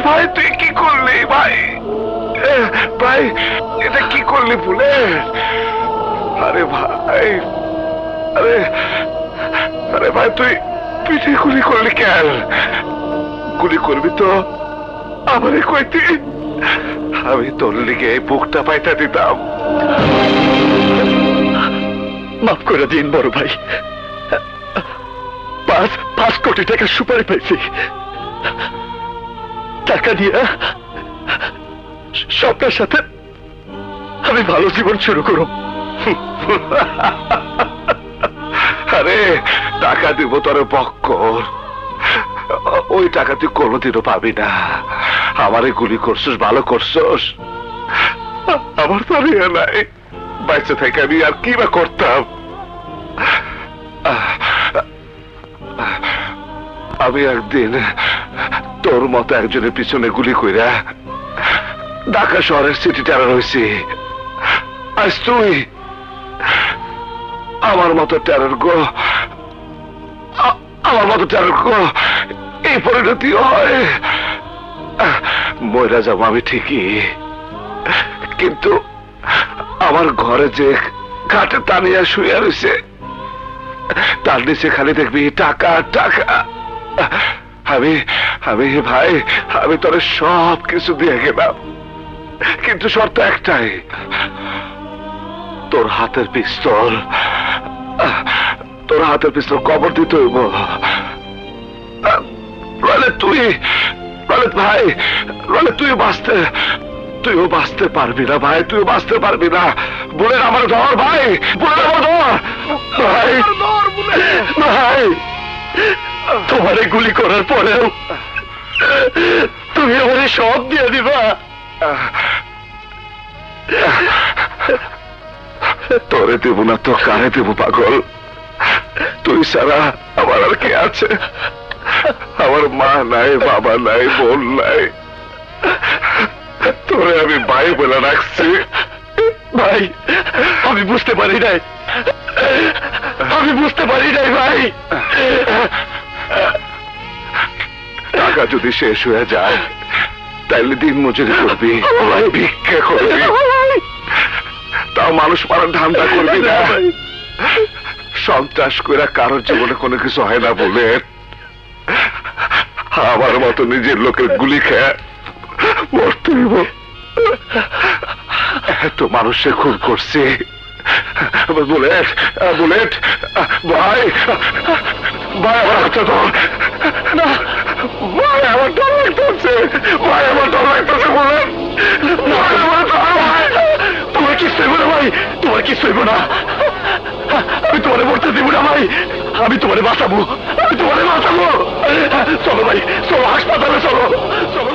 ভাই তুই কি করলি ভাই? ভাই এটা কি করলি বুলেট? আরে ভাই, আরে আরে ভাই তুই পিঠে গুলি করলি কেন? গুলি করবি তো আমারে কইতি, আমি তোর লিগে বুকটা পাইতা দিতাম। মাফ করে দিন বড় ভাই, 5 কোটি টাকা সুপারি পাইছি। টাকা দিয়ে স্বপ্নের সাথে আমি ভালো জীবন শুরু করব। আরে টাকা দিব তোর বক্কর, ওই টাকা তুই কোনোদিনও পাবি না। আমারে গুলি করছিস, ভালো করছিস, আমার তো আর ইয়ে নাই, বাইচে থেকে আমি আর কি বা করতাম। আমি একদিন তোর মতো একজনের পিছনে গুলি কইরা ঢাকা শহরের সিটি টেরর হয়েছি। আজ তুই আমার মতো টেরর গো, আমার মতো টেরর গো এই পরিণতি হয়। মইরা যাবো আমি ঠিকই, কিন্তু আমার ঘরে যে খাটে টানিয়া শুয়ে রয়েছে তার নিচে খালি দেখবি টাকা টাকা। আমি আমি ভাই আমি তোর সব কিছু দিয়ে গেলাম, কিন্তু শর্ত একটাই, তোর হাতের পিস্তল, তোর হাতের পিস্তল কবর দিতে হইব। তুই ভাই তুইও বাঁচতে পারবি না ভাই, তুইও বাঁচতে পারবি না। বলে আমার ধর ভাই, বলে আমার ধর ভাই, ভাই তোমারে গুলি করার পরেও তুমি আমারে সব দিয়ে দিবা? তোরে দেব না তো কারে দেব পাগল? তুই সারা আমার আর কে আছে? আমার মা নাই, বাবা নাই, বোন নাই, তোরে আমি ভাই বলে রাখছি। ভাই আমি বুঝতে পারি নাই, আমি বুঝতে পারি নাই ভাই। টাকা যদি শেষ হয়ে যায় তাইলে দিন মজুরি করবি, ভিক্ষা করবি, তাও মানুষ মারার ধান্দা করবি না। সন্ত্রাস করে কারোর জীবনে কোনো কিছু হয় না বলে আমার মতো নিজের লোকের গুলি খেয়ে মরতে হইব। এত মানুষে খুন করছে। বুলেট বুলেট ভাই, ভাই আমার হাতটা ধর না, ভাই আমার ডর লাগতেছে, ভাই আমার ডর লাগতেছে বুলেট, ভাই আমার ডর। তোমার কি সইব না ভাই, তোমার কি সইব না? আমি তোমারে মরতে দিব না ভাই, আমি তোমারে বাঁচাবো, আমি তোমারে বাঁচাবো। চলো ভাই, চলো হাসপাতালে, চলো চলো।